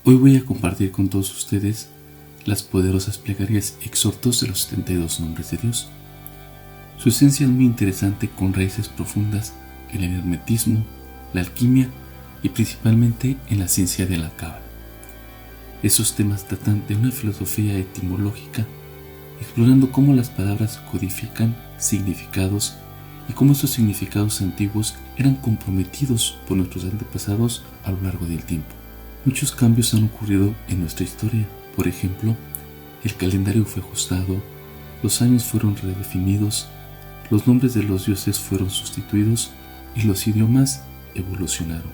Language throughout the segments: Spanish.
Hoy voy a compartir con todos ustedes las poderosas plegarias y exhortos de los 72 nombres de Dios. Su esencia es muy interesante, con raíces profundas en el hermetismo, la alquimia y principalmente en la ciencia de la cábala. Esos temas tratan de una filosofía etimológica, explorando cómo las palabras codifican significados y cómo esos significados antiguos eran comprometidos por nuestros antepasados a lo largo del tiempo. Muchos cambios han ocurrido en nuestra historia. Por ejemplo, el calendario fue ajustado, los años fueron redefinidos, los nombres de los dioses fueron sustituidos y los idiomas evolucionaron.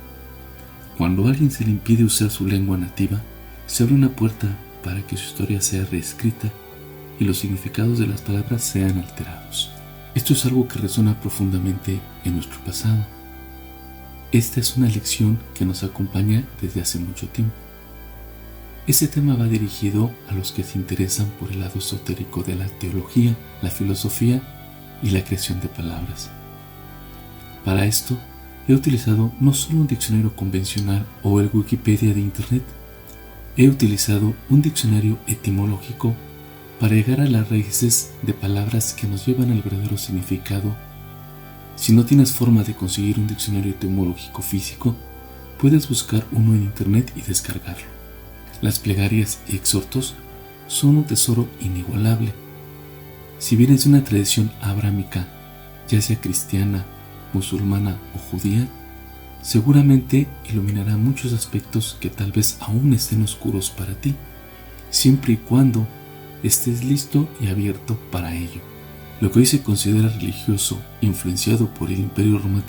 Cuando a alguien se le impide usar su lengua nativa, se abre una puerta para que su historia sea reescrita y los significados de las palabras sean alterados. Esto es algo que resuena profundamente en nuestro pasado. Esta es una lección que nos acompaña desde hace mucho tiempo. Este tema va dirigido a los que se interesan por el lado esotérico de la teología, la filosofía y la creación de palabras. Para esto, he utilizado no solo un diccionario convencional o el Wikipedia de Internet, he utilizado un diccionario etimológico para llegar a las raíces de palabras que nos llevan al verdadero significado. Si no tienes forma de conseguir un diccionario etimológico físico, puedes buscar uno en Internet y descargarlo. Las plegarias y exhortos son un tesoro inigualable. Si vienes de una tradición abrámica, ya sea cristiana, musulmana o judía, seguramente iluminará muchos aspectos que tal vez aún estén oscuros para ti, siempre y cuando estés listo y abierto para ello. Lo que hoy se considera religioso, influenciado por el Imperio Romano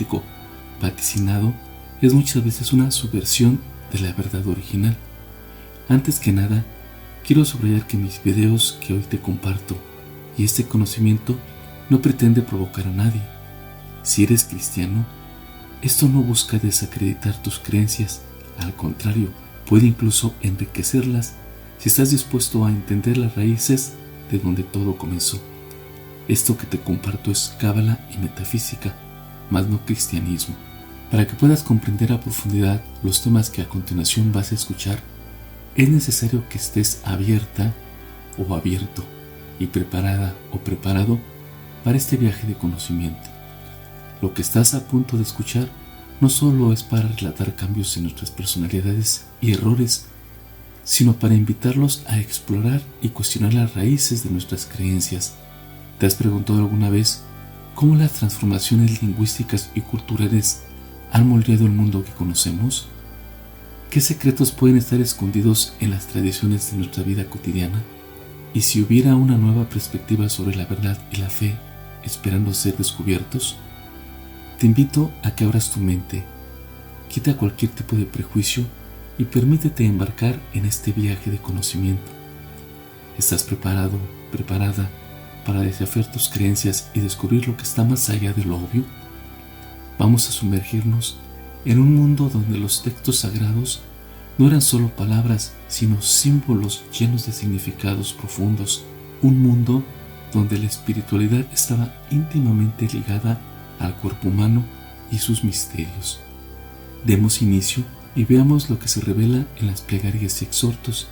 vaticinado, es muchas veces una subversión de la verdad original. Antes que nada, quiero subrayar que mis videos que hoy te comparto y este conocimiento no pretende provocar a nadie. Si eres cristiano, esto no busca desacreditar tus creencias, al contrario, puede incluso enriquecerlas si estás dispuesto a entender las raíces de donde todo comenzó. Esto que te comparto es cábala y metafísica, más no cristianismo. Para que puedas comprender a profundidad los temas que a continuación vas a escuchar, es necesario que estés abierta o abierto y preparada o preparado para este viaje de conocimiento. Lo que estás a punto de escuchar no solo es para relatar cambios en nuestras personalidades y errores, sino para invitarlos a explorar y cuestionar las raíces de nuestras creencias. ¿Te has preguntado alguna vez cómo las transformaciones lingüísticas y culturales han moldeado el mundo que conocemos? ¿Qué secretos pueden estar escondidos en las tradiciones de nuestra vida cotidiana? ¿Y si hubiera una nueva perspectiva sobre la verdad y la fe esperando ser descubiertos? Te invito a que abras tu mente, quita cualquier tipo de prejuicio y permítete embarcar en este viaje de conocimiento. ¿Estás preparado, preparada para desafiar tus creencias y descubrir lo que está más allá de lo obvio? Vamos a sumergirnos en un mundo donde los textos sagrados no eran solo palabras, sino símbolos llenos de significados profundos. Un mundo donde la espiritualidad estaba íntimamente ligada al cuerpo humano y sus misterios. Demos inicio y veamos lo que se revela en las plegarias y exhortos.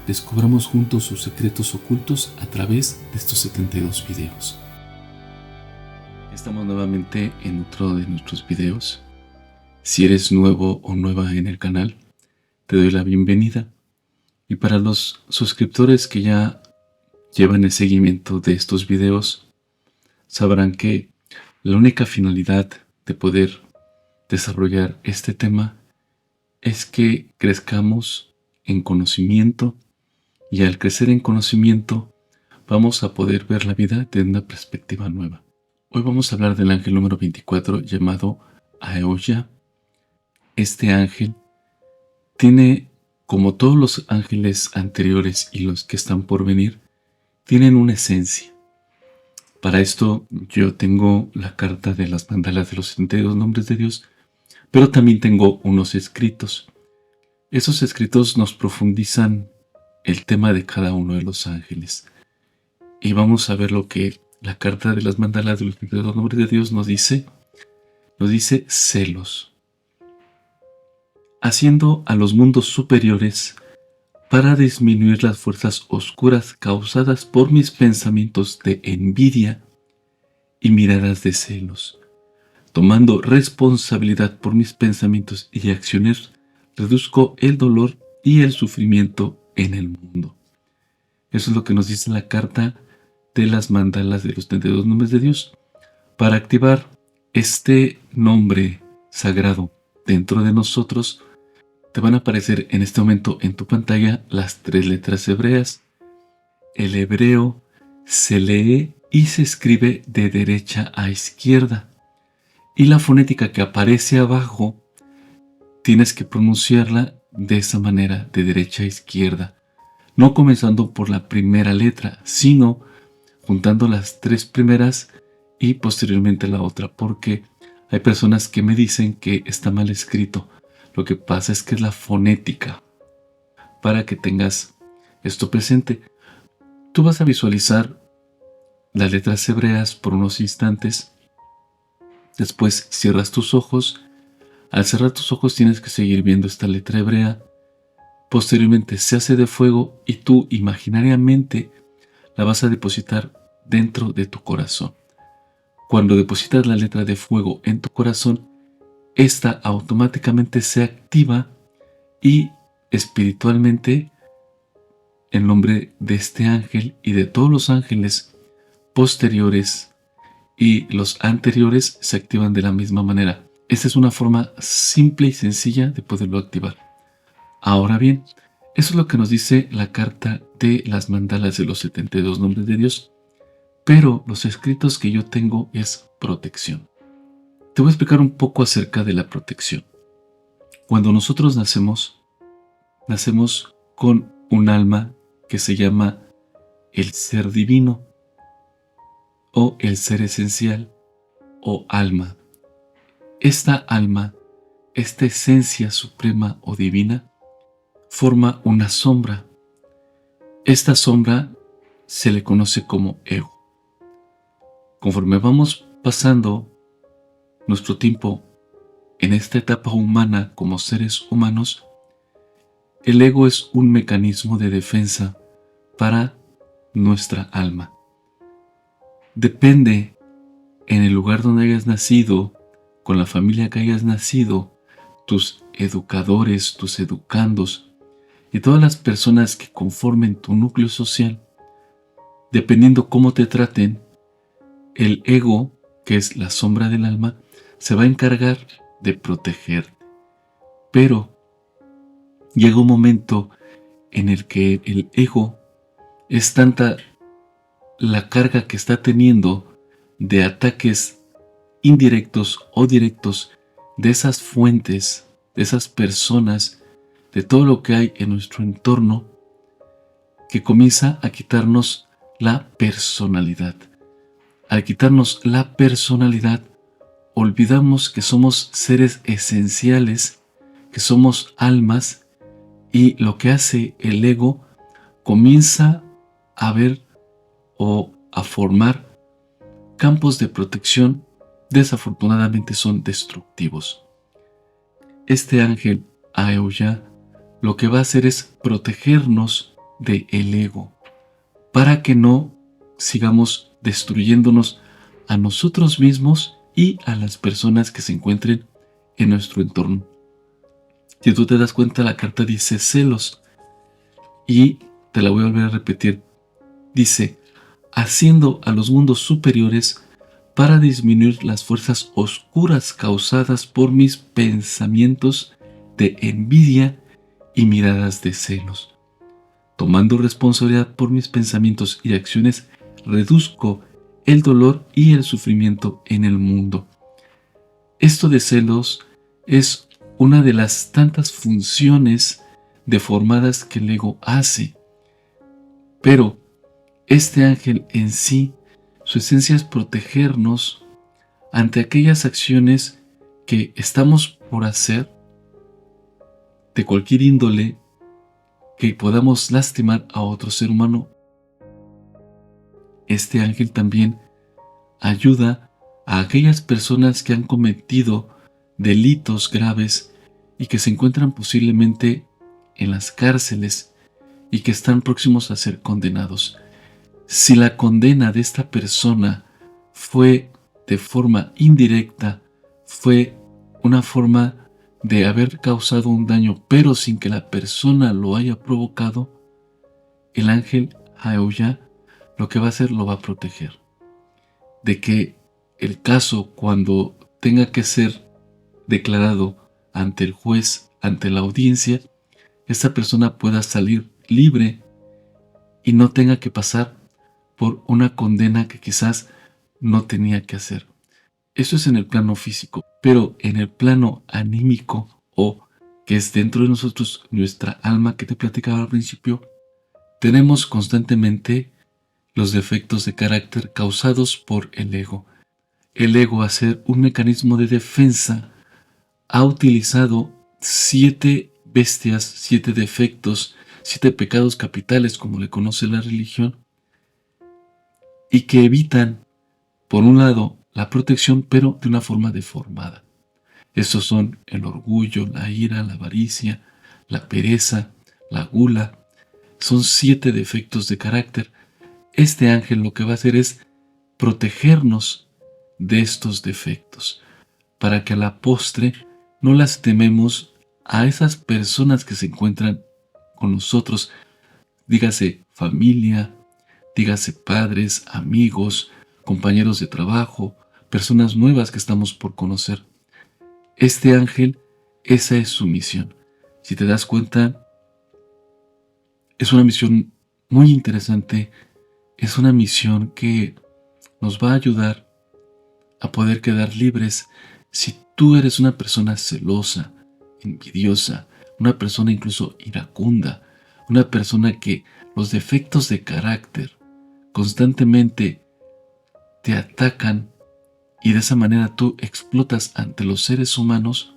Descubramos juntos sus secretos ocultos a través de estos 72 videos. Estamos nuevamente en otro de nuestros videos. Si eres nuevo o nueva en el canal, te doy la bienvenida. Y para los suscriptores que ya llevan el seguimiento de estos videos, sabrán que la única finalidad de poder desarrollar este tema es que crezcamos en conocimiento, y al crecer en conocimiento vamos a poder ver la vida desde una perspectiva nueva. Hoy vamos a hablar del ángel número 24 llamado Aeoya. Este ángel tiene, como todos los ángeles anteriores y los que están por venir, tienen una esencia. Para esto yo tengo la carta de las mandalas de los 72 nombres de Dios, pero también tengo unos escritos. Esos escritos nos profundizan el tema de cada uno de los ángeles. Y vamos a ver lo que la carta de las mandalas de los 72 nombres de Dios nos dice. Nos dice celos. Haciendo a los mundos superiores para disminuir las fuerzas oscuras causadas por mis pensamientos de envidia y miradas de celos. Tomando responsabilidad por mis pensamientos y acciones, reduzco el dolor y el sufrimiento en el mundo. Eso es lo que nos dice la carta de las mandalas de los 32 nombres de Dios. Para activar este nombre sagrado dentro de nosotros, te van a aparecer en este momento en tu pantalla las 3 letras hebreas. El hebreo se lee y se escribe de derecha a izquierda. Y la fonética que aparece abajo, tienes que pronunciarla de esa manera, de derecha a izquierda. No comenzando por la primera letra, sino juntando las 3 primeras y posteriormente la otra, porque hay personas que me dicen que está mal escrito. Lo que pasa es que es la fonética. Para que tengas esto presente, tú vas a visualizar las letras hebreas por unos instantes. Después cierras tus ojos. Al cerrar tus ojos tienes que seguir viendo esta letra hebrea. Posteriormente se hace de fuego y tú imaginariamente la vas a depositar dentro de tu corazón. Cuando depositas la letra de fuego en tu corazón, esta automáticamente se activa y espiritualmente el nombre de este ángel y de todos los ángeles posteriores y los anteriores se activan de la misma manera. Esta es una forma simple y sencilla de poderlo activar. Ahora bien, eso es lo que nos dice la carta de las mandalas de los 72 nombres de Dios, pero los escritos que yo tengo es protección. Te voy a explicar un poco acerca de la protección. Cuando nosotros nacemos con un alma que se llama el ser divino o el ser esencial o alma. Esta alma, esta esencia suprema o divina, forma una sombra. Esta sombra se le conoce como ego. Conforme vamos pasando nuestro tiempo en esta etapa humana como seres humanos, el ego es un mecanismo de defensa para nuestra alma. Depende en el lugar donde hayas nacido, con la familia que hayas nacido, tus educadores, tus educandos y todas las personas que conformen tu núcleo social, dependiendo cómo te traten, el ego, que es la sombra del alma, se va a encargar de protegerte. Pero llega un momento en el que el ego es tanta la carga que está teniendo de ataques indirectos o directos de esas fuentes, de esas personas, de todo lo que hay en nuestro entorno, que comienza a quitarnos la personalidad. Al quitarnos la personalidad, olvidamos que somos seres esenciales, que somos almas, y lo que hace el ego comienza a ver o a formar campos de protección. Desafortunadamente son destructivos. Este ángel Aeuya lo que va a hacer es protegernos del ego para que no sigamos destruyéndonos a nosotros mismos y a las personas que se encuentren en nuestro entorno. Si tú te das cuenta, la carta dice celos y te la voy a volver a repetir. Dice, haciendo a los mundos superiores para disminuir las fuerzas oscuras causadas por mis pensamientos de envidia y miradas de celos. Tomando responsabilidad por mis pensamientos y acciones, reduzco el dolor y el sufrimiento en el mundo. Esto de celos es una de las tantas funciones deformadas que el ego hace. Pero este ángel en sí, su esencia es protegernos ante aquellas acciones que estamos por hacer de cualquier índole que podamos lastimar a otro ser humano. Este ángel también ayuda a aquellas personas que han cometido delitos graves y que se encuentran posiblemente en las cárceles y que están próximos a ser condenados. Si la condena de esta persona fue de forma indirecta, fue una forma de haber causado un daño, pero sin que la persona lo haya provocado, el ángel Haoya lo que va a hacer lo va a proteger. De que el caso, cuando tenga que ser declarado ante el juez, ante la audiencia, esta persona pueda salir libre y no tenga que pasar por una condena que quizás no tenía que hacer. Eso es en el plano físico, pero en el plano anímico, o que es dentro de nosotros, nuestra alma que te platicaba al principio, tenemos constantemente los defectos de carácter causados por el ego. El ego, a ser un mecanismo de defensa, ha utilizado 7 bestias, 7 defectos, 7 pecados capitales, como le conoce la religión, y que evitan, por un lado, la protección, pero de una forma deformada. Estos son el orgullo, la ira, la avaricia, la pereza, la gula. Son 7 defectos de carácter. Este ángel lo que va a hacer es protegernos de estos defectos, para que a la postre no lastimemos a esas personas que se encuentran con nosotros, dígase familia, dígase padres, amigos, compañeros de trabajo, personas nuevas que estamos por conocer. Este ángel, esa es su misión. Si te das cuenta, es una misión muy interesante, es una misión que nos va a ayudar a poder quedar libres. Si tú eres una persona celosa, envidiosa, una persona incluso iracunda, una persona que los defectos de carácter constantemente te atacan y de esa manera tú explotas ante los seres humanos,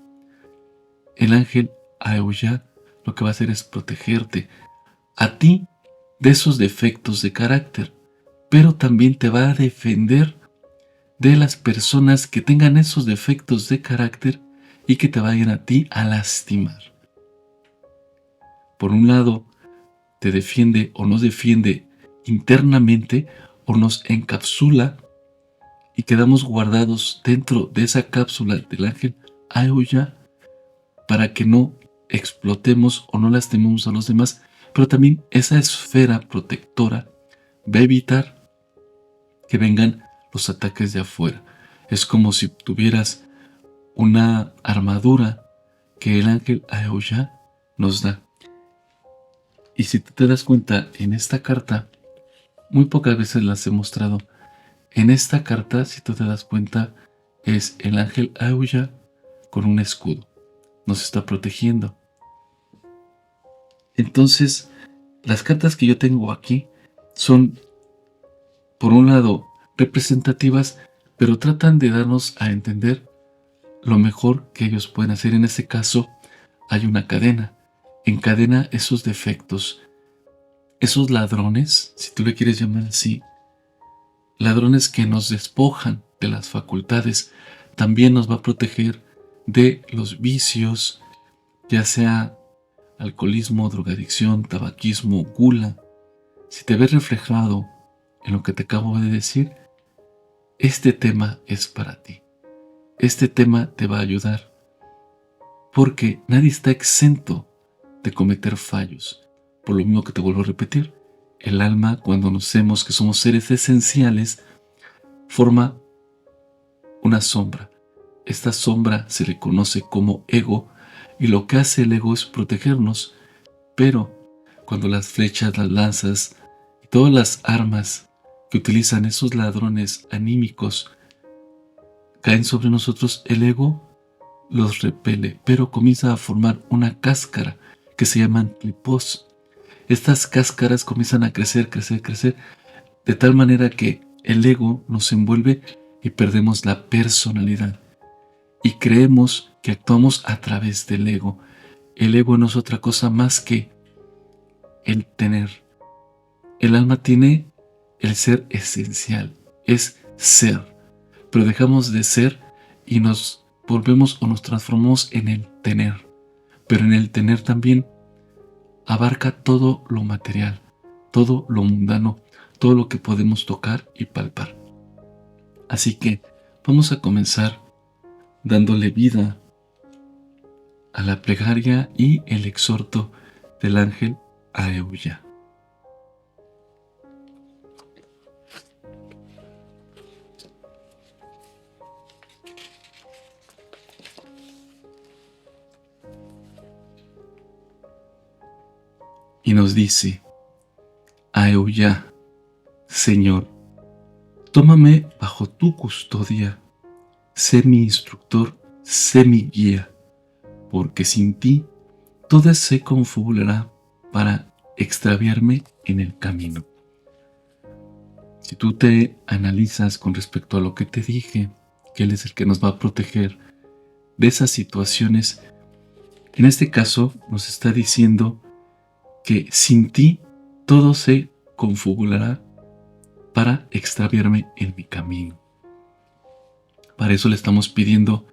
el ángel Haoya lo que va a hacer es protegerte a ti de esos defectos de carácter, pero también te va a defender de las personas que tengan esos defectos de carácter y que te vayan a ti a lastimar. Por un lado, te defiende o nos defiende internamente o nos encapsula y quedamos guardados dentro de esa cápsula del ángel Haoya para que no explotemos o no lastimemos a los demás, pero también esa esfera protectora va a evitar que vengan los ataques de afuera. Es como si tuvieras una armadura que el ángel Haoya nos da. Y si te das cuenta, en esta carta, muy pocas veces las he mostrado. En esta carta, si tú te das cuenta, es el ángel Haoya con un escudo. Nos está protegiendo. Entonces, las cartas que yo tengo aquí son, por un lado, representativas, pero tratan de darnos a entender lo mejor que ellos pueden hacer. En este caso, hay una cadena. Encadena esos defectos, esos ladrones, si tú le quieres llamar así, ladrones que nos despojan de las facultades. También nos va a proteger de los vicios, ya sea alcoholismo, drogadicción, tabaquismo, gula. Si te ves reflejado en lo que te acabo de decir, este tema es para ti. Este tema te va a ayudar, porque nadie está exento de cometer fallos. Por lo mismo que te vuelvo a repetir, el alma, cuando nos vemos que somos seres esenciales, forma una sombra. Esta sombra se le conoce como ego, y lo que hace el ego es protegernos. Pero cuando las flechas, las lanzas y todas las armas que utilizan esos ladrones anímicos caen sobre nosotros, el ego los repele, pero comienza a formar una cáscara que se llaman clipos. Estas cáscaras comienzan a crecer, de tal manera que el ego nos envuelve y perdemos la personalidad. Y creemos que actuamos a través del ego. El ego no es otra cosa más que el tener. El alma tiene el ser esencial, es ser. Pero dejamos de ser y nos volvemos o nos transformamos en el tener. Pero en el tener también abarca todo lo material, todo lo mundano, todo lo que podemos tocar y palpar. Así que vamos a comenzar dándole vida a la plegaria y el exhorto del ángel Aeulla. Y nos dice: Aeulla, Señor, tómame bajo tu custodia, sé mi instructor, sé mi guía, porque sin ti todo se confabulará para extraviarme en el camino. Si tú te analizas con respecto a lo que te dije, que Él es el que nos va a proteger de esas situaciones, en este caso nos está diciendo que sin ti todo se confabulará para extraviarme en mi camino. Para eso le estamos pidiendo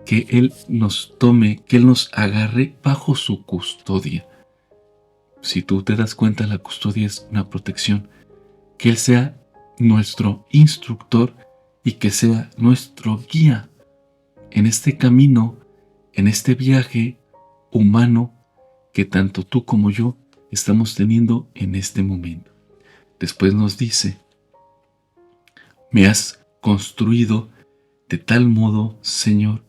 que Él nos tome, que Él nos agarre bajo su custodia. Si tú te das cuenta, la custodia es una protección. Que Él sea nuestro instructor y que sea nuestro guía en este camino, en este viaje humano que tanto tú como yo estamos teniendo en este momento. Después nos dice: me has construido de tal modo, Señor,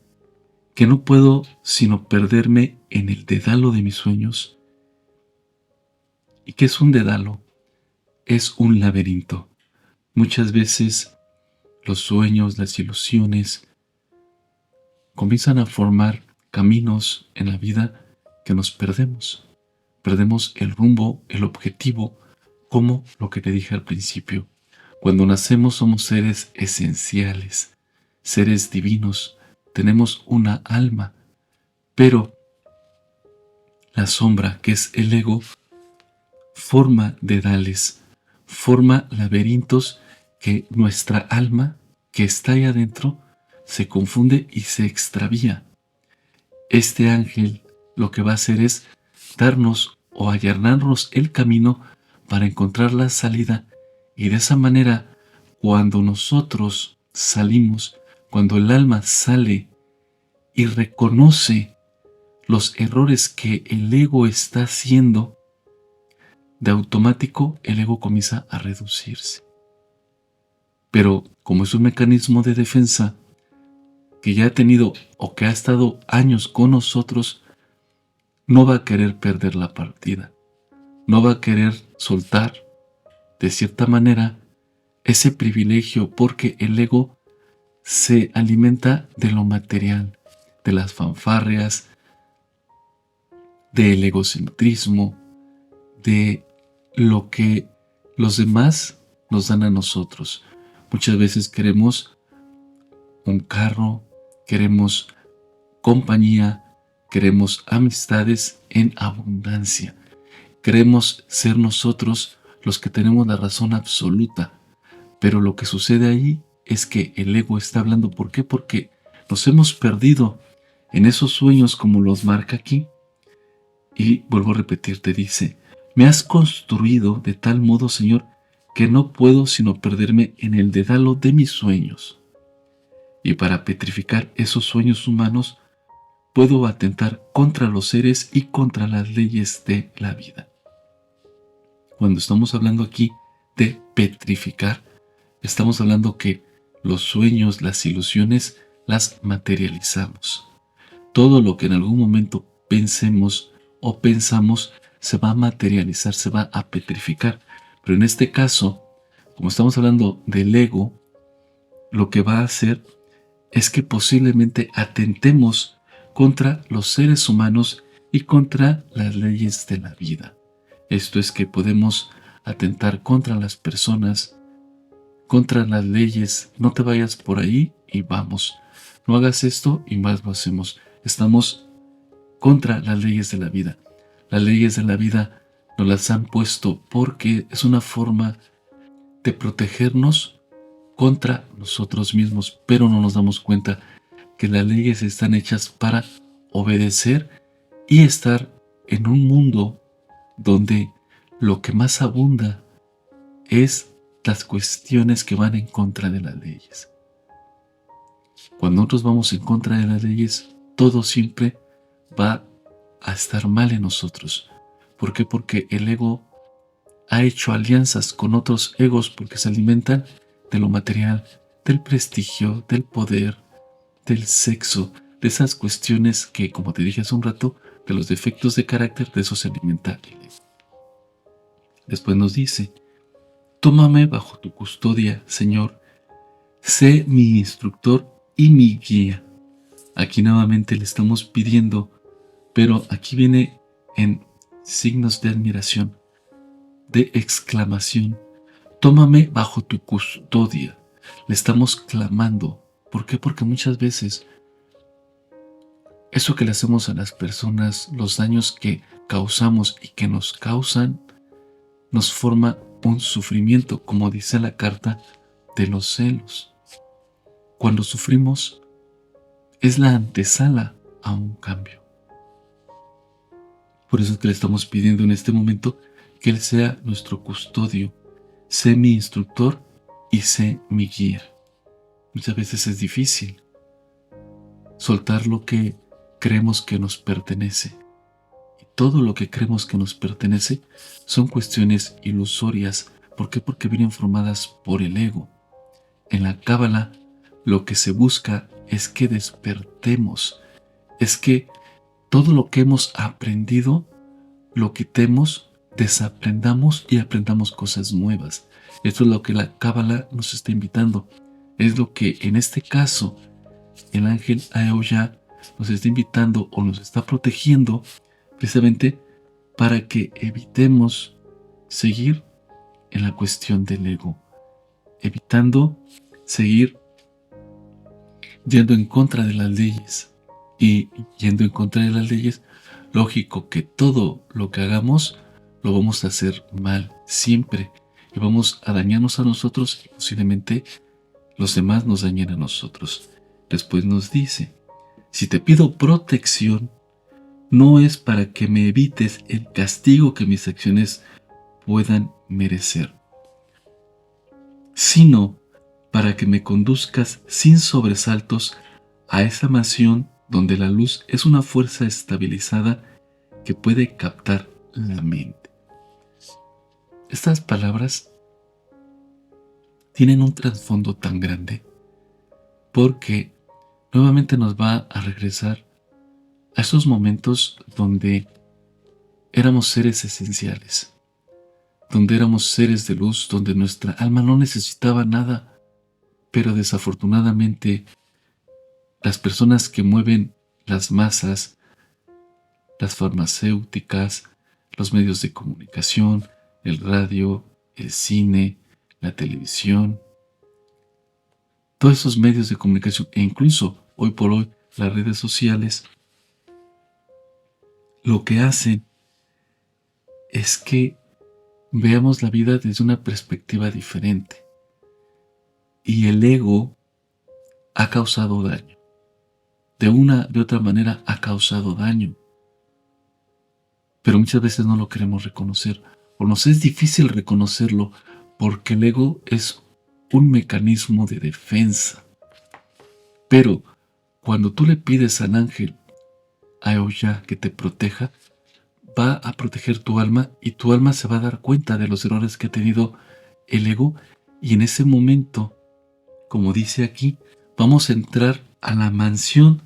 que no puedo sino perderme en el dedalo de mis sueños. ¿Y qué es un dedalo? Es un laberinto. Muchas veces los sueños, las ilusiones comienzan a formar caminos en la vida que nos perdemos. Perdemos el rumbo, el objetivo, como lo que te dije al principio. Cuando nacemos somos seres esenciales, seres divinos, tenemos una alma, pero la sombra, que es el ego, forma dedales, forma laberintos que nuestra alma, que está ahí adentro, se confunde y se extravía. Este ángel lo que va a hacer es darnos o allanarnos el camino para encontrar la salida, y de esa manera, cuando nosotros salimos, cuando el alma sale y reconoce los errores que el ego está haciendo, de automático el ego comienza a reducirse. Pero como es un mecanismo de defensa que ya ha tenido o que ha estado años con nosotros, no va a querer perder la partida, no va a querer soltar de cierta manera ese privilegio, porque el ego se alimenta de lo material, de las fanfarrias, del egocentrismo, de lo que los demás nos dan a nosotros. Muchas veces queremos un carro, queremos compañía, queremos amistades en abundancia. Queremos ser nosotros los que tenemos la razón absoluta. Pero lo que sucede ahí es que el ego está hablando. ¿Por qué? Porque nos hemos perdido en esos sueños como los marca aquí. Y vuelvo a repetir, te dice: me has construido de tal modo, Señor, que no puedo sino perderme en el dedalo de mis sueños. Y para petrificar esos sueños humanos, puedo atentar contra los seres y contra las leyes de la vida. Cuando estamos hablando aquí de petrificar, estamos hablando que los sueños, las ilusiones, las materializamos. Todo lo que en algún momento pensemos o pensamos se va a materializar, se va a petrificar. Pero en este caso, como estamos hablando del ego, lo que va a hacer es que posiblemente atentemos contra los seres humanos y contra las leyes de la vida. Esto es que podemos atentar contra las personas, contra las leyes. No te vayas por ahí y vamos. No hagas esto y más lo hacemos. Estamos contra las leyes de la vida. Las leyes de la vida nos las han puesto porque es una forma de protegernos contra nosotros mismos, pero no nos damos cuenta que las leyes están hechas para obedecer y estar en un mundo donde lo que más abunda es las cuestiones que van en contra de las leyes. Cuando nosotros vamos en contra de las leyes, todo siempre va a estar mal en nosotros. ¿Por qué? Porque el ego ha hecho alianzas con otros egos porque se alimentan de lo material, del prestigio, del poder, del sexo, de esas cuestiones que, como te dije hace un rato, de los defectos de carácter, de eso se alimenta el ego. Después nos dice: tómame bajo tu custodia, Señor, sé mi instructor y mi guía. Aquí nuevamente le estamos pidiendo, pero aquí viene en signos de admiración, de exclamación. Tómame bajo tu custodia. Le estamos clamando. ¿Por qué? Porque muchas veces eso que le hacemos a las personas, los daños que causamos y que nos causan, nos forma un sufrimiento, como dice la carta de los celos. Cuando sufrimos, es la antesala a un cambio. Por eso es que le estamos pidiendo en este momento que Él sea nuestro custodio, sé mi instructor y sé mi guía. Muchas veces es difícil soltar lo que creemos que nos pertenece. Y todo lo que creemos que nos pertenece son cuestiones ilusorias. ¿Por qué? Porque vienen formadas por el ego. En la Cábala, lo que se busca es que despertemos, es que todo lo que hemos aprendido lo quitemos, desaprendamos y aprendamos cosas nuevas. Esto es lo que la Cábala nos está invitando. Es lo que en este caso el ángel Aoya nos está invitando o nos está protegiendo precisamente para que evitemos seguir en la cuestión del ego, evitando seguir yendo en contra de las leyes. Y yendo en contra de las leyes, lógico que todo lo que hagamos lo vamos a hacer mal siempre y vamos a dañarnos a nosotros y posiblemente los demás nos dañen a nosotros. Después nos dice: si te pido protección, no es para que me evites el castigo que mis acciones puedan merecer, sino para que me conduzcas sin sobresaltos a esa mansión donde la luz es una fuerza estabilizada que puede captar la mente. Estas palabras tienen un trasfondo tan grande porque nuevamente nos va a regresar a esos momentos donde éramos seres esenciales, donde éramos seres de luz, donde nuestra alma no necesitaba nada, pero desafortunadamente las personas que mueven las masas, las farmacéuticas, los medios de comunicación, el radio, el cine, la televisión, todos esos medios de comunicación e incluso hoy por hoy las redes sociales, lo que hacen es que veamos la vida desde una perspectiva diferente. Y el ego ha causado daño. De otra manera ha causado daño. Pero muchas veces no lo queremos reconocer. O nos es difícil reconocerlo porque el ego es un mecanismo de defensa. Pero cuando tú le pides al ángel Aoya que te proteja, va a proteger tu alma y tu alma se va a dar cuenta de los errores que ha tenido el ego y en ese momento, como dice aquí, vamos a entrar a la mansión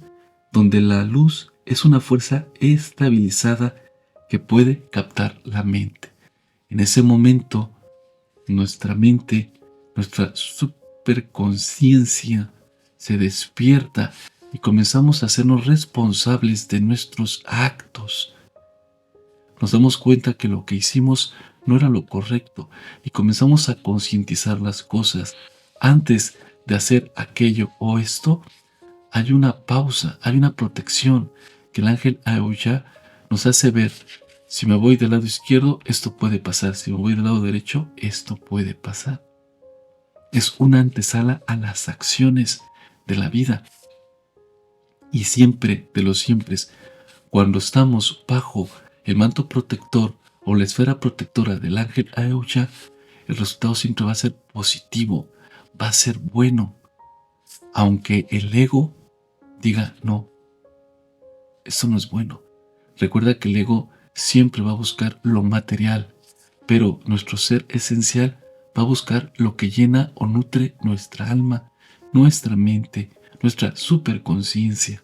donde la luz es una fuerza estabilizada que puede captar la mente. En ese momento, nuestra mente, nuestra superconciencia se despierta y comenzamos a hacernos responsables de nuestros actos. Nos damos cuenta que lo que hicimos no era lo correcto y comenzamos a concientizar las cosas. Antes de hacer aquello o esto, hay una pausa, hay una protección que el ángel Aoya nos hace ver. Si me voy del lado izquierdo, esto puede pasar. Si me voy del lado derecho, esto puede pasar. Es una antesala a las acciones de la vida. Y siempre, de los siempre, cuando estamos bajo el manto protector o la esfera protectora del ángel Aeuya, el resultado siempre va a ser positivo, va a ser bueno, aunque el ego diga no, eso no es bueno. Recuerda que el ego siempre va a buscar lo material, pero nuestro ser esencial va a buscar lo que llena o nutre nuestra alma, nuestra mente, nuestra superconciencia.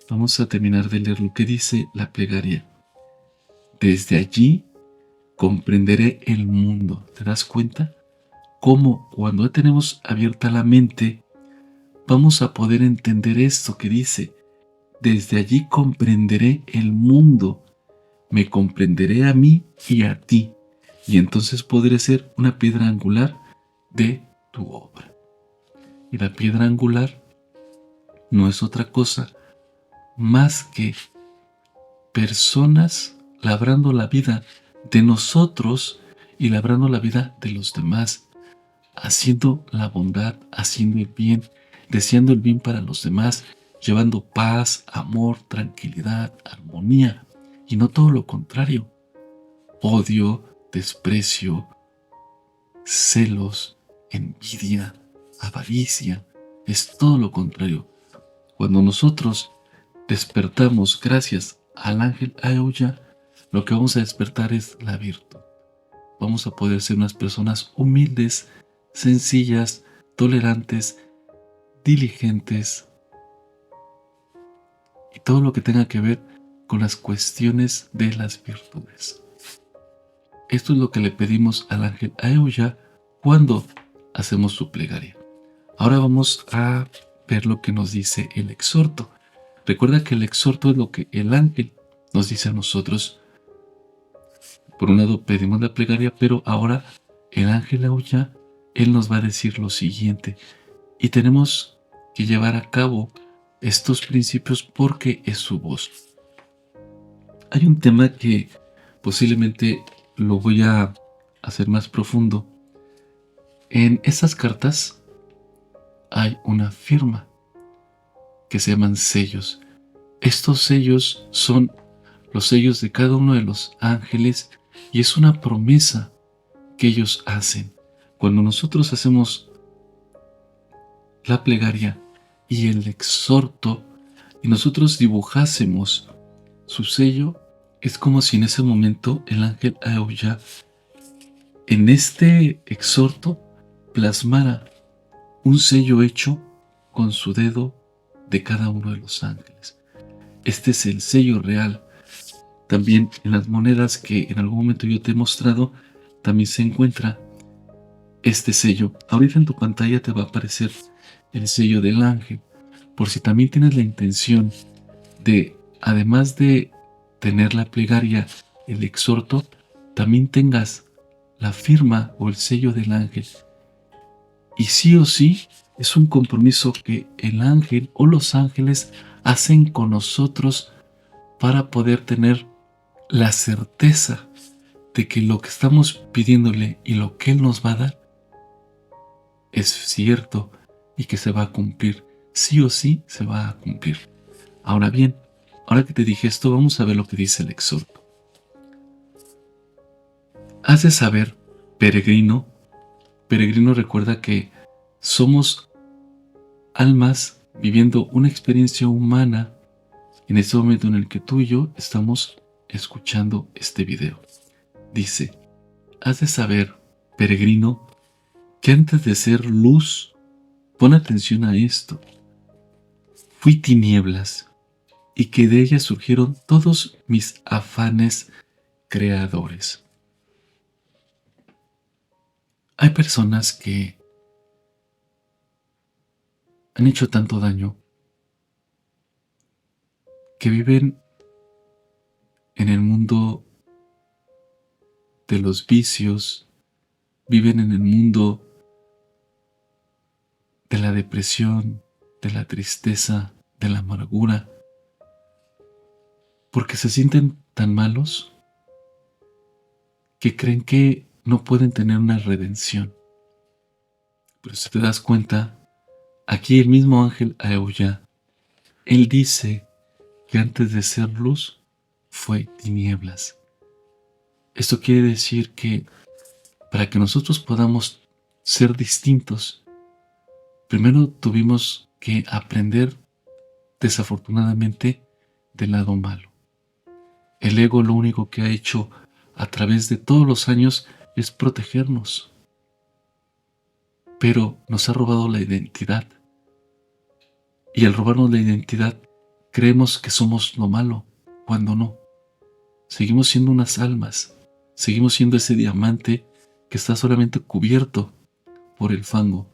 Vamos a terminar de leer lo que dice la plegaria. Desde allí comprenderé el mundo. ¿Te das cuenta? Cómo cuando ya tenemos abierta la mente, vamos a poder entender esto que dice. Desde allí comprenderé el mundo. Me comprenderé a mí y a ti. Y entonces podré ser una piedra angular de tu obra. Y la piedra angular no es otra cosa más que personas labrando la vida de nosotros y labrando la vida de los demás, haciendo la bondad, haciendo el bien, deseando el bien para los demás, llevando paz, amor, tranquilidad, armonía, y no todo lo contrario: odio, desprecio, celos, envidia, avaricia. Es todo lo contrario. Cuando nosotros despertamos gracias al ángel Aeuya, lo que vamos a despertar es la virtud. Vamos a poder ser unas personas humildes, sencillas, tolerantes, diligentes y todo lo que tenga que ver con las cuestiones de las virtudes. Esto es lo que le pedimos al ángel Aeuya cuando hacemos su plegaria. Ahora vamos a ver lo que nos dice el exhorto. Recuerda que el exhorto es lo que el ángel nos dice a nosotros. Por un lado pedimos la plegaria, pero ahora el ángel Aeuya, él nos va a decir lo siguiente. Y tenemos que llevar a cabo estos principios porque es su voz. Hay un tema que posiblemente lo voy a hacer más profundo. En estas cartas hay una firma que se llaman sellos. Estos sellos son los sellos de cada uno de los ángeles y es una promesa que ellos hacen. Cuando nosotros hacemos la plegaria y el exhorto y nosotros dibujásemos su sello, es como si en ese momento el ángel Aeuya en este exhorto plasmara un sello hecho con su dedo de cada uno de los ángeles. Este es el sello real. También en las monedas que en algún momento yo te he mostrado, también se encuentra este sello. Ahorita en tu pantalla te va a aparecer el sello del ángel, por si también tienes la intención de, además de tener la plegaria, el exhorto, también tengas la firma o el sello del ángel. Y sí o sí, es un compromiso que el ángel o los ángeles hacen con nosotros para poder tener la certeza de que lo que estamos pidiéndole y lo que él nos va a dar es cierto y que se va a cumplir. Sí o sí se va a cumplir. Ahora bien, ahora que te dije esto, vamos a ver lo que dice el exhorto. Has de saber, peregrino, recuerda que somos almas viviendo una experiencia humana en este momento en el que tú y yo estamos escuchando este video. Dice: has de saber, peregrino, que antes de ser luz, pon atención a esto, fui tinieblas y que de ellas surgieron todos mis afanes creadores. Hay personas que han hecho tanto daño, que viven en el mundo de los vicios, viven en el mundo de la depresión, de la tristeza, de la amargura, porque se sienten tan malos que creen que no pueden tener una redención. Pero si te das cuenta, aquí el mismo ángel Aeuya, él dice que antes de ser luz fue tinieblas. Esto quiere decir que para que nosotros podamos ser distintos, primero tuvimos que aprender, desafortunadamente, del lado malo. El ego lo único que ha hecho a través de todos los años es protegernos, pero nos ha robado la identidad. Y al robarnos la identidad, creemos que somos lo malo, cuando no. Seguimos siendo unas almas, seguimos siendo ese diamante que está solamente cubierto por el fango.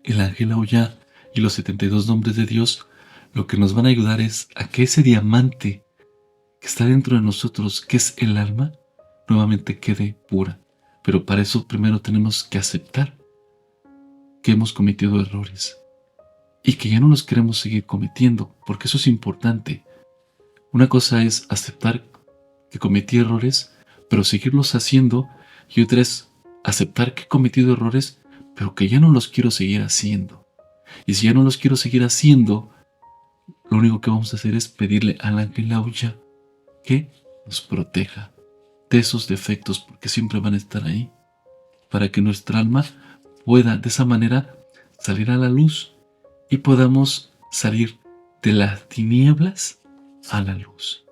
El ángel Aullá y los 72 nombres de Dios lo que nos van a ayudar es a que ese diamante que está dentro de nosotros, que es el alma, nuevamente quede pura. Pero para eso primero tenemos que aceptar que hemos cometido errores y que ya no los queremos seguir cometiendo, porque eso es importante. Una cosa es aceptar que cometí errores, pero seguirlos haciendo, y otra es aceptar que he cometido errores, pero que ya no los quiero seguir haciendo. Y si ya no los quiero seguir haciendo, lo único que vamos a hacer es pedirle al ángel Aullá que nos proteja de esos defectos, porque siempre van a estar ahí, para que nuestra alma pueda de esa manera salir a la luz y podamos salir de las tinieblas a la luz.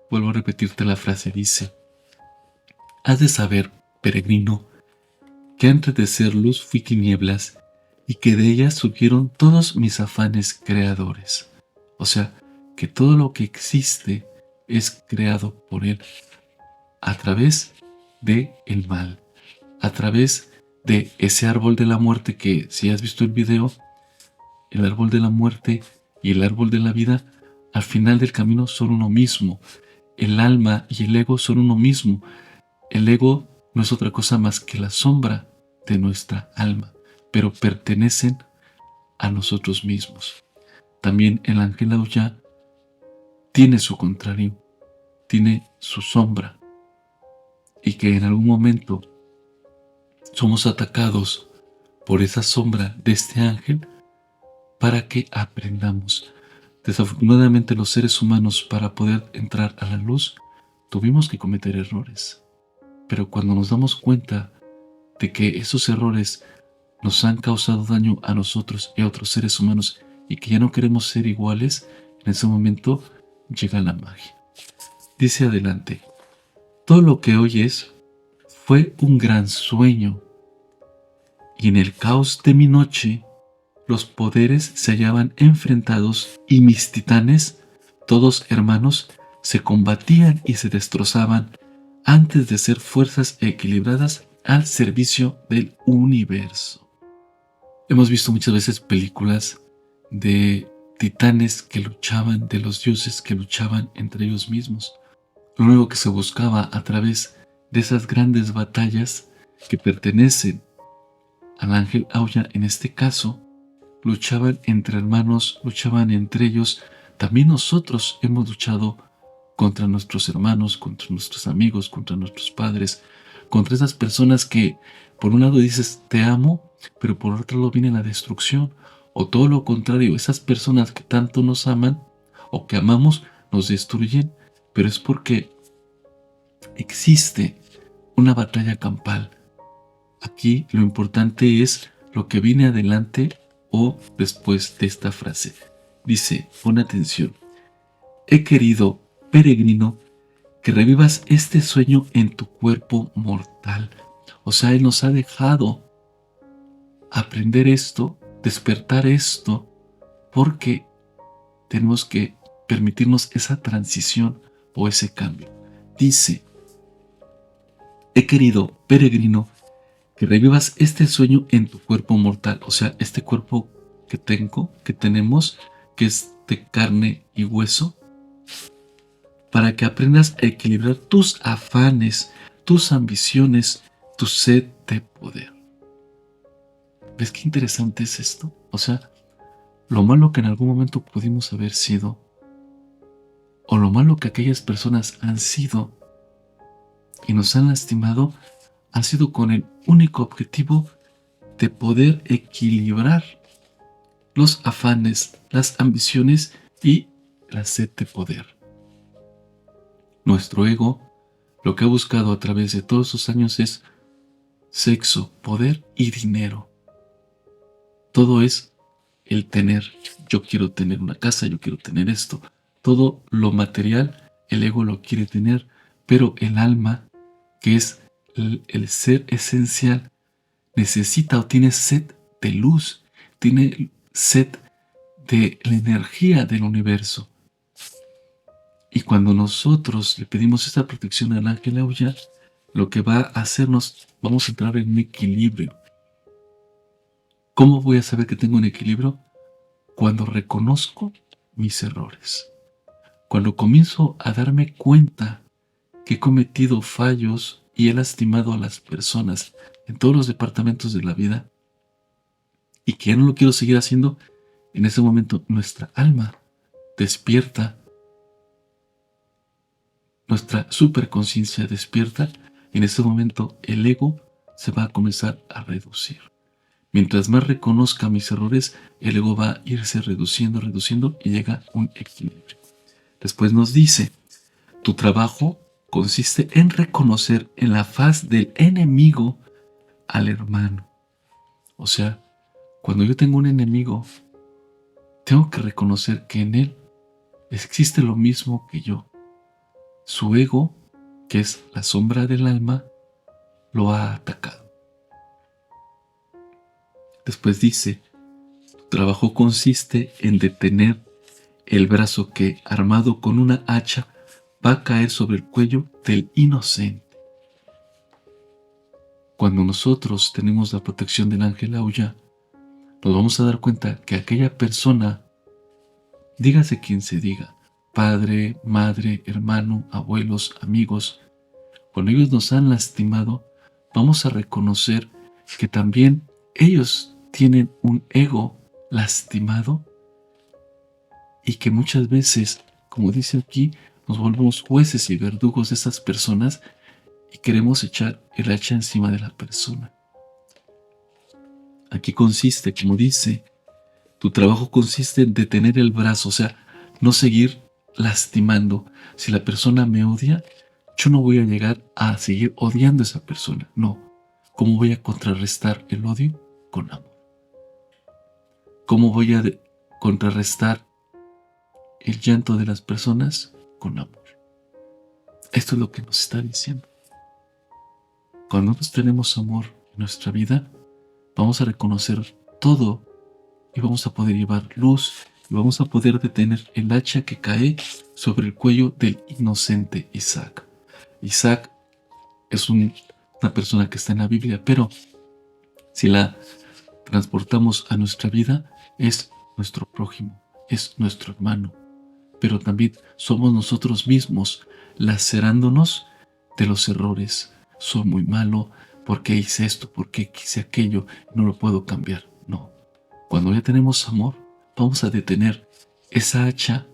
Vuelvo a repetirte la frase, dice: has de saber, peregrino, que antes de ser luz fui tinieblas y que de ellas surgieron todos mis afanes creadores. O sea, que todo lo que existe es creado por Él a través de el mal, a través de ese árbol de la muerte que, si has visto el video, el árbol de la muerte y el árbol de la vida, al final del camino son uno mismo. El alma y el ego son uno mismo. El ego no es otra cosa más que la sombra de nuestra alma, pero pertenecen a nosotros mismos. También el ángel Aullá tiene su contrario, tiene su sombra, y que en algún momento somos atacados por esa sombra de este ángel para que aprendamos. Desafortunadamente los seres humanos, para poder entrar a la luz, tuvimos que cometer errores. Pero cuando nos damos cuenta de que esos errores nos han causado daño a nosotros y a otros seres humanos y que ya no queremos ser iguales, en ese momento llega la magia. Dice adelante: todo lo que oyes fue un gran sueño, y en el caos de mi noche los poderes se hallaban enfrentados y mis titanes, todos hermanos, se combatían y se destrozaban antes de ser fuerzas equilibradas al servicio del universo. Hemos visto muchas veces películas de titanes que luchaban, de los dioses que luchaban entre ellos mismos. Lo único que se buscaba a través de esas grandes batallas que pertenecen al ángel Aullá, en este caso, luchaban entre hermanos, luchaban entre ellos. También nosotros hemos luchado contra nuestros hermanos, contra nuestros amigos, contra nuestros padres, contra esas personas que por un lado dices te amo, pero por otro lado viene la destrucción, o todo lo contrario, esas personas que tanto nos aman o que amamos nos destruyen, pero es porque existe una batalla campal. Aquí lo importante es lo que viene adelante o después de esta frase. Dice, pon atención: he querido, peregrino, que revivas este sueño en tu cuerpo mortal. O sea, Él nos ha dejado aprender esto, despertar esto, porque tenemos que permitirnos esa transición o ese cambio. Dice: he querido, peregrino, que revivas este sueño en tu cuerpo mortal. O sea, este cuerpo que tenemos, que es de carne y hueso, para que aprendas a equilibrar tus afanes, tus ambiciones, tu sed de poder. ¿Ves qué interesante es esto? O sea, lo malo que en algún momento pudimos haber sido, o lo malo que aquellas personas han sido y nos han lastimado, ha sido con el único objetivo de poder equilibrar los afanes, las ambiciones y la sed de poder. Nuestro ego lo que ha buscado a través de todos esos años es sexo, poder y dinero. Todo es el tener. Yo quiero tener una casa, yo quiero tener esto. Todo lo material, el ego lo quiere tener, pero el alma, que es el ser esencial, necesita o tiene sed de luz, tiene sed de la energía del universo. Y cuando nosotros le pedimos esta protección al ángel Auya, lo que va a hacernos, vamos a entrar en un equilibrio. ¿Cómo voy a saber que tengo un equilibrio? Cuando reconozco mis errores. Cuando comienzo a darme cuenta que he cometido fallos y he lastimado a las personas en todos los departamentos de la vida y que ya no lo quiero seguir haciendo, en ese momento nuestra alma despierta, nuestra superconciencia despierta, y en ese momento el ego se va a comenzar a reducir. Mientras más reconozca mis errores, el ego va a irse reduciendo y llega a un equilibrio. Después nos dice, tu trabajo consiste en reconocer en la faz del enemigo al hermano. O sea, cuando yo tengo un enemigo, tengo que reconocer que en él existe lo mismo que yo. Su ego, que es la sombra del alma, lo ha atacado. Después dice, tu trabajo consiste en detener el brazo que, armado con una hacha, va a caer sobre el cuello del inocente. Cuando nosotros tenemos la protección del ángel Auya, nos vamos a dar cuenta que aquella persona, dígase quien se diga, padre, madre, hermano, abuelos, amigos, cuando ellos nos han lastimado, vamos a reconocer que también ellos tienen un ego lastimado y que muchas veces, como dice aquí, nos volvemos jueces y verdugos de esas personas y queremos echar el hacha encima de la persona. Aquí consiste, como dice, tu trabajo consiste en detener el brazo, o sea, no seguir lastimando. Si la persona me odia, yo no voy a llegar a seguir odiando a esa persona. No. ¿Cómo voy a contrarrestar el odio? Con amor. ¿Cómo voy a contrarrestar el llanto de las personas? Con amor. Esto es lo que nos está diciendo. Cuando nosotros tenemos amor en nuestra vida, vamos a reconocer todo y vamos a poder llevar luz y vamos a poder detener el hacha que cae sobre el cuello del inocente Isaac. Isaac es una persona que está en la Biblia, pero si la transportamos a nuestra vida, es nuestro prójimo, es nuestro hermano, pero también somos nosotros mismos lacerándonos de los errores. Soy muy malo, ¿por qué hice esto? ¿Por qué quise aquello? No lo puedo cambiar. No. Cuando ya tenemos amor, vamos a detener esa hacha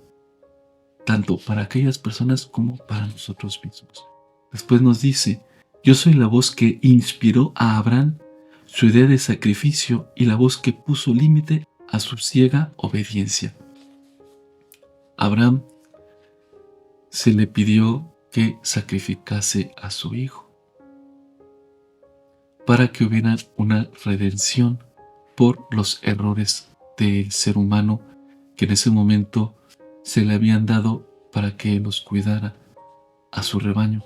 tanto para aquellas personas como para nosotros mismos. Después nos dice, yo soy la voz que inspiró a Abraham su idea de sacrificio y la voz que puso límite a su ciega obediencia. Abraham se le pidió que sacrificase a su hijo para que hubiera una redención por los errores del ser humano que en ese momento se le habían dado para que los cuidara a su rebaño.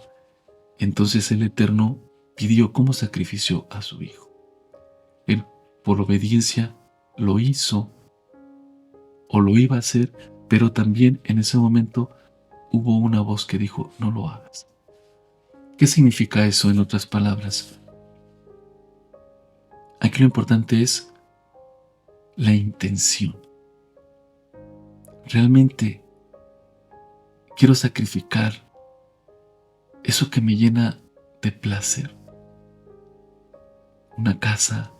Entonces el Eterno pidió como sacrificio a su hijo. Él, por obediencia, lo hizo o lo iba a hacer, pero también en ese momento hubo una voz que dijo, no lo hagas. ¿Qué significa eso en otras palabras? Aquí lo importante es la intención. Realmente quiero sacrificar eso que me llena de placer. Una casa,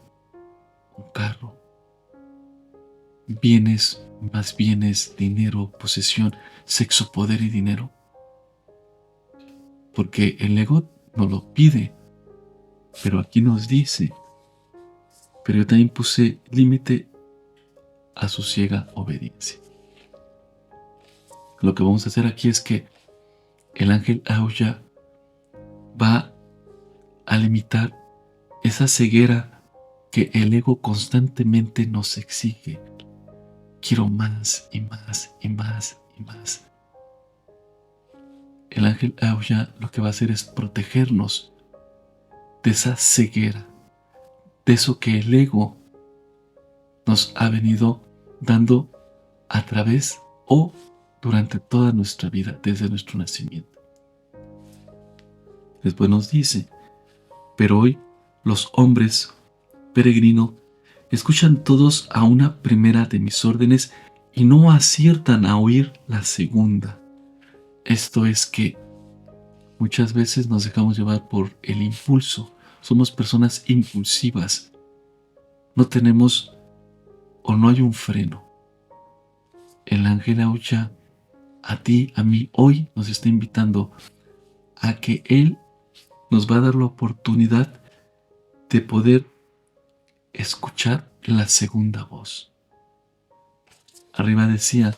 un carro, bienes, más bienes, dinero, posesión, sexo, poder y dinero. Porque el ego no lo pide, pero aquí nos dice, pero yo también puse límite a su ciega obediencia. Lo que vamos a hacer aquí es que el ángel Auya va a limitar esa ceguera que el ego constantemente nos exige. Quiero más y más y más y más. El ángel Auya lo que va a hacer es protegernos de esa ceguera, de eso que el ego nos ha venido dando a través o durante toda nuestra vida, desde nuestro nacimiento. Después nos dice, pero hoy los hombres, peregrino, escuchan todos a una primera de mis órdenes y no aciertan a oír la segunda. Esto es que muchas veces nos dejamos llevar por el impulso. Somos personas impulsivas. No tenemos o no hay un freno. El ángel Auya a ti, a mí, hoy nos está invitando a que él nos va a dar la oportunidad de poder escuchar la segunda voz. Arriba decía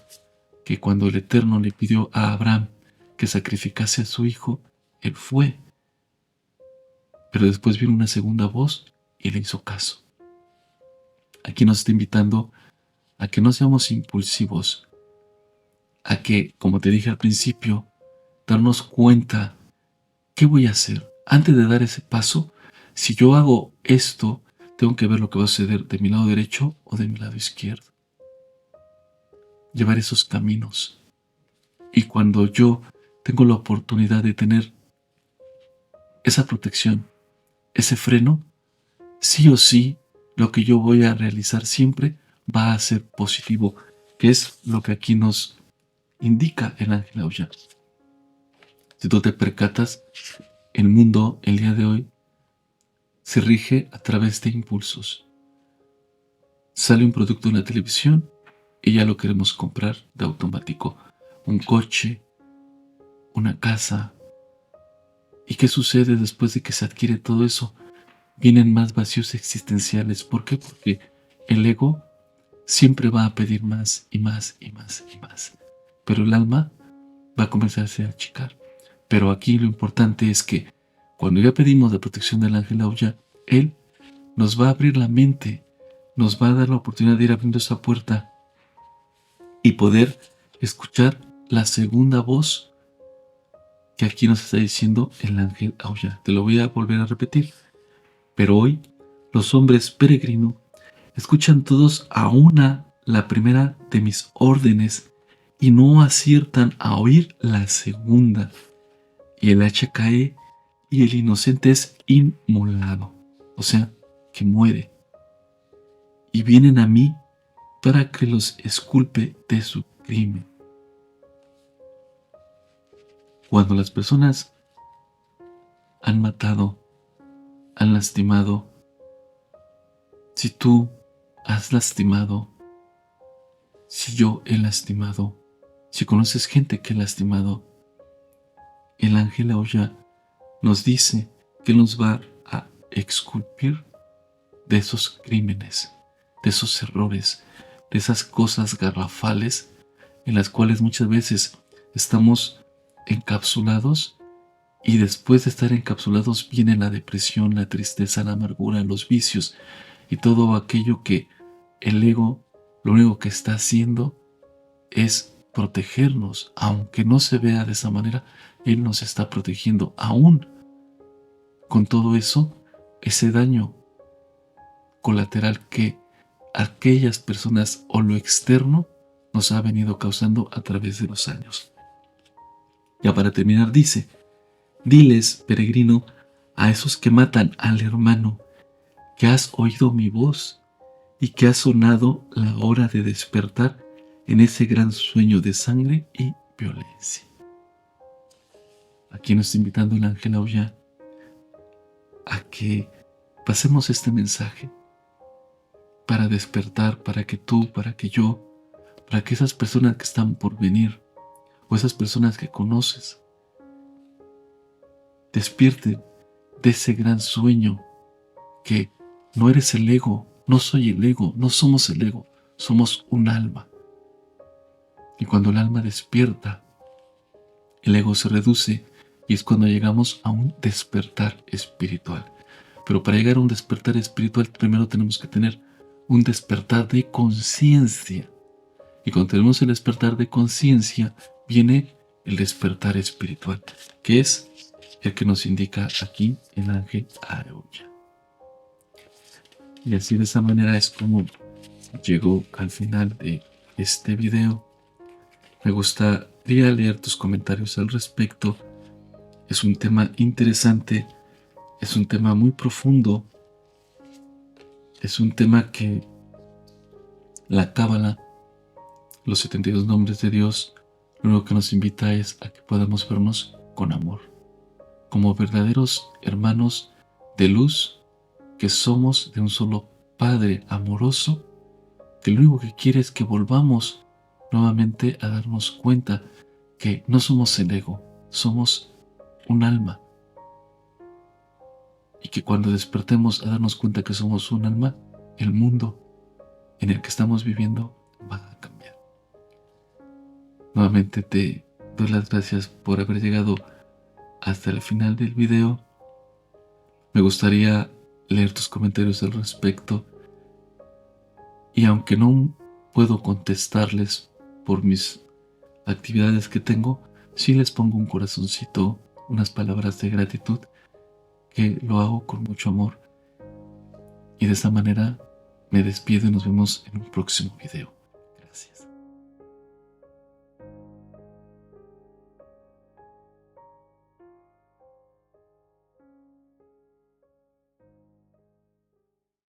que cuando el Eterno le pidió a Abraham que sacrificase a su hijo, él fue. Pero después vino una segunda voz y le hizo caso. Aquí nos está invitando a que no seamos impulsivos, a que, como te dije al principio, darnos cuenta, ¿qué voy a hacer? Antes de dar ese paso, si yo hago esto, tengo que ver lo que va a suceder de mi lado derecho o de mi lado izquierdo. Llevar esos caminos. Y cuando yo tengo la oportunidad de tener esa protección, ese freno, sí o sí, lo que yo voy a realizar siempre va a ser positivo, que es lo que aquí nos indica el ángel Auya. Si tú te percatas, el mundo, el día de hoy, se rige a través de impulsos. Sale un producto en la televisión y ya lo queremos comprar de automático. Un coche, una casa. ¿Y qué sucede después de que se adquiere todo eso? Vienen más vacíos existenciales. ¿Por qué? Porque el ego siempre va a pedir más y más y más y más. Pero el alma va a comenzarse a achicar. Pero aquí lo importante es que cuando ya pedimos la protección del ángel Auya, él nos va a abrir la mente, nos va a dar la oportunidad de ir abriendo esa puerta y poder escuchar la segunda voz que aquí nos está diciendo el ángel Auya. Te lo voy a volver a repetir. Pero hoy los hombres peregrino escuchan todos a una la primera de mis órdenes y no aciertan a oír la segunda. Y el hacha cae y el inocente es inmolado, o sea, que muere. Y vienen a mí para que los exculpe de su crimen. Cuando las personas han matado, han lastimado, si tú has lastimado, si yo he lastimado, si conoces gente que ha lastimado, el ángel Auya nos dice que nos va a exculpir de esos crímenes, de esos errores, de esas cosas garrafales en las cuales muchas veces estamos encapsulados y después de estar encapsulados viene la depresión, la tristeza, la amargura, los vicios y todo aquello que el ego lo único que está haciendo es protegernos, aunque no se vea de esa manera, él nos está protegiendo aún con todo eso, ese daño colateral que aquellas personas o lo externo nos ha venido causando a través de los años. Ya para terminar dice, diles, peregrino, a esos que matan al hermano, que has oído mi voz y que ha sonado la hora de despertar en ese gran sueño de sangre y violencia. Aquí nos está invitando el ángel Auya a que pasemos este mensaje para despertar, para que tú, para que yo, para que esas personas que están por venir o esas personas que conoces despierten de ese gran sueño que no eres el ego, no soy el ego, no somos el ego, somos un alma. Y cuando el alma despierta, el ego se reduce y es cuando llegamos a un despertar espiritual. Pero para llegar a un despertar espiritual primero tenemos que tener un despertar de conciencia. Y cuando tenemos el despertar de conciencia, viene el despertar espiritual, que es el que nos indica aquí el ángel Arulla. Y así de esa manera es como llegó al final de este video. Me gustaría leer tus comentarios al respecto. Es un tema interesante, es un tema muy profundo, es un tema que la Cábala, los 72 nombres de Dios, lo único que nos invita es a que podamos vernos con amor, como verdaderos hermanos de luz, que somos de un solo Padre amoroso, que lo único que quiere es que volvamos nuevamente a darnos cuenta que no somos el ego, somos un alma. Y que cuando despertemos a darnos cuenta que somos un alma, el mundo en el que estamos viviendo va a cambiar. Nuevamente te doy las gracias por haber llegado hasta el final del video. Me gustaría leer tus comentarios al respecto. Y aunque no puedo contestarles por mis actividades que tengo, sí les pongo un corazoncito, unas palabras de gratitud, que lo hago con mucho amor. Y de esa manera me despido y nos vemos en un próximo video.